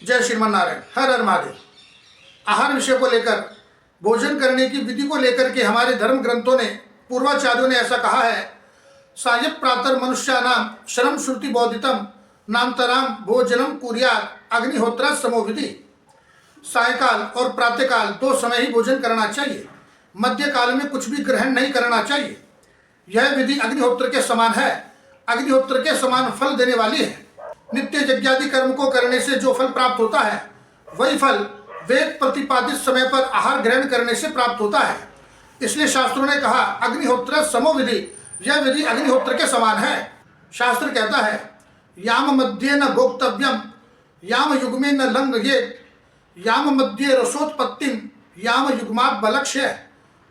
जय श्रीमन नारायण। हर हर महादेव। आहार विषय को लेकर, भोजन करने की विधि को लेकर के हमारे धर्म ग्रंथों ने, पूर्वाचार्यों ने ऐसा कहा है, सायं प्रातः मनुष्यानाम शरम श्रुति बोधितम नामतराम भोजनम कुर्यात् अग्निहोत्र समोविधि। सायकाल और प्रातःकाल दो समय ही भोजन करना चाहिए। मध्य काल में कुछ भी ग्रहण नहीं करना चाहिए। यह विधि अग्निहोत्र के समान है, अग्निहोत्र के समान फल देने वाली है। नित्य यज्ञादि कर्म को करने से जो फल प्राप्त होता है, वही फल वेद प्रतिपादित समय पर आहार ग्रहण करने से प्राप्त होता है। इसलिए शास्त्रों ने कहा अग्निहोत्र समोविधि, यह विधि अग्निहोत्र के समान है। शास्त्र कहता है याम मध्य न भोक्तव्यम याम युग्मे न लंघयेत् याम मध्य रसोत्पत्तिम याम युग्मात् बलक्ष्य।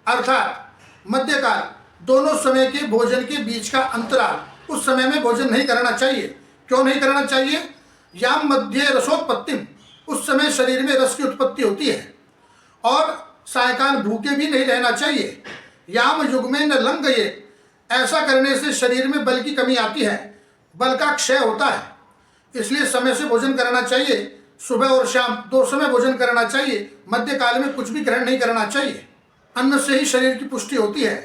अर्थात मध्यकाल, दोनों समय के भोजन के बीच का अंतराल, उस समय में भोजन नहीं करना चाहिए। क्यों नहीं करना चाहिए? याम मध्य रसोत्पत्तिम, उस समय शरीर में रस की उत्पत्ति होती है। और सायकाल भूखे भी नहीं रहना चाहिए। याम युग्मे न लंघयेत्, ऐसा करने से शरीर में बल की कमी आती है, बल का क्षय होता है। इसलिए समय से भोजन करना चाहिए। सुबह और शाम दो समय भोजन करना चाहिए। मध्यकाल में कुछ भी ग्रहण नहीं करना चाहिए। अन्न से ही शरीर की पुष्टि होती है,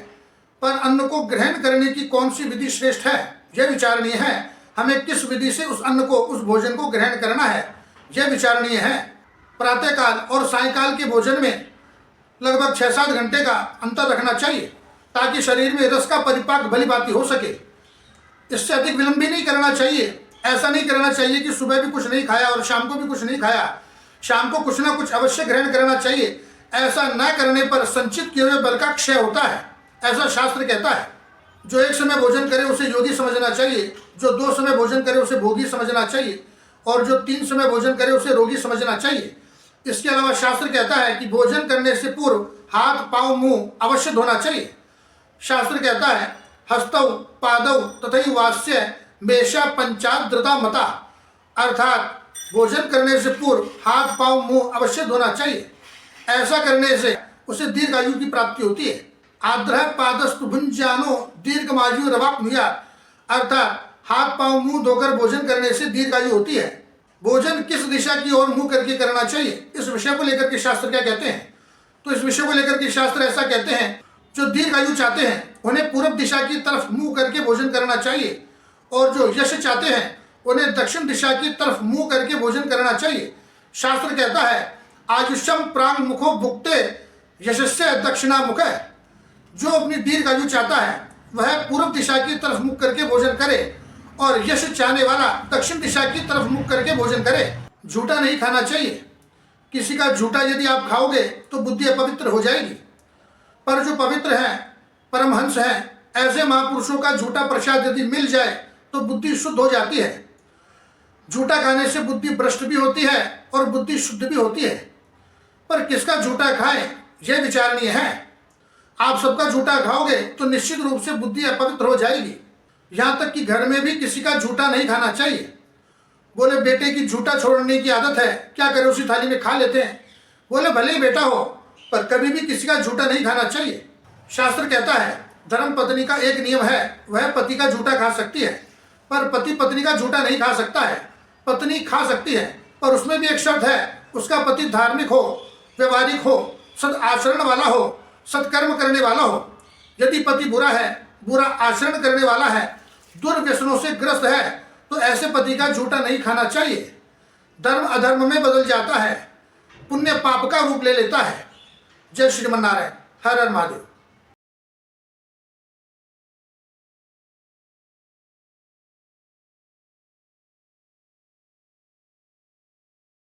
पर अन्न को ग्रहण करने की कौन सी विधि श्रेष्ठ है, यह विचारणीय है। हमें किस विधि से उस अन्न को, उस भोजन को ग्रहण करना है, यह विचारणीय है। प्रातःकाल और सायकाल के भोजन में लगभग 6-7 घंटे का अंतर रखना चाहिए, ताकि शरीर में रस का परिपाक भलीभांति हो सके। इससे अधिक विलंब भी नहीं करना चाहिए। ऐसा नहीं करना चाहिए कि सुबह भी कुछ नहीं खाया और शाम को भी कुछ नहीं खाया। शाम को कुछ ना कुछ अवश्य ग्रहण करना चाहिए। ऐसा न करने पर संचित किए हुए बल का क्षय होता है, ऐसा शास्त्र कहता है। जो एक समय भोजन करे उसे योगी समझना चाहिए, जो 2 समय भोजन करे उसे भोगी समझना चाहिए, और जो 3 समय भोजन करे उसे रोगी समझना चाहिए। इसके अलावा शास्त्र कहता है कि भोजन करने से पूर्व हाथ, पाँव, मुंह अवश्य धोना चाहिए। शास्त्र कहता है हस्तौ पादौ तथैव वास्य मेषा पंचाद्रता मता, अर्थात भोजन करने से पूर्व हाथ, पाँव, मुंह अवश्य धोना चाहिए। ऐसा करने से उसे दीर्घ आयु की प्राप्ति होती है। आद्रह पादस्तु भुंजानो दीर्घमायु रवाप्नुयात्, अर्थात हाथ, पाँव, मुंह धोकर भोजन करने से दीर्घ आयु होती है। भोजन किस दिशा की ओर मुंह करके करना चाहिए, इस विषय को लेकर के शास्त्र क्या कहते हैं? तो इस विषय को लेकर के शास्त्र ऐसा कहते हैं, जो दीर्घ आयु चाहते हैं उन्हें पूर्व दिशा की तरफ मुंह करके भोजन करना चाहिए, और जो यश चाहते हैं उन्हें दक्षिण दिशा की तरफ मुंह करके भोजन करना चाहिए। शास्त्र कहता है आयुष्यम प्रांग मुखो भुक्ते यशस्य दक्षिणा मुख। जो अपनी दीर्घ आयु चाहता है वह पूर्व दिशा की तरफ मुख करके भोजन करे, और यश चाहने वाला दक्षिण दिशा की तरफ मुख करके भोजन करे। झूठा नहीं खाना चाहिए। किसी का झूठा यदि आप खाओगे तो बुद्धि अपवित्र हो जाएगी। पर जो पवित्र हैं, परमहंस हैं, ऐसे महापुरुषों का झूठा प्रसाद यदि मिल जाए तो बुद्धि शुद्ध हो जाती है। झूठा खाने से बुद्धि भ्रष्ट भी होती है और बुद्धि शुद्ध भी होती है। पर किसका झूठा खाएं, यह विचारणीय है। आप सबका झूठा खाओगे तो निश्चित रूप से बुद्धि अपवित्र हो जाएगी। यहाँ तक कि घर में भी किसी का झूठा नहीं खाना चाहिए। बोले बेटे की झूठा छोड़ने की आदत है, क्या करें, उसी थाली में खा लेते हैं। बोले भले ही बेटा हो, पर कभी भी किसी का झूठा नहीं खाना चाहिए। शास्त्र कहता है धर्म पत्नी का एक नियम है, वह पति का झूठा खा सकती है, पर पति पत्नी का झूठा नहीं खा सकता है। पत्नी खा सकती है, पर उसमें भी एक शर्त है, उसका पति धार्मिक हो, व्यवहारिक हो, सद आचरण वाला हो, सत्कर्म करने वाला हो। यदि पति बुरा है, बुरा आचरण करने वाला है, दुर्व्यसनों से ग्रस्त है, तो ऐसे पति का झूठा नहीं खाना चाहिए। धर्म अधर्म में बदल जाता है, पुण्य पाप का रूप ले लेता है। जय श्रीमन नारायण। हर हर महादेव।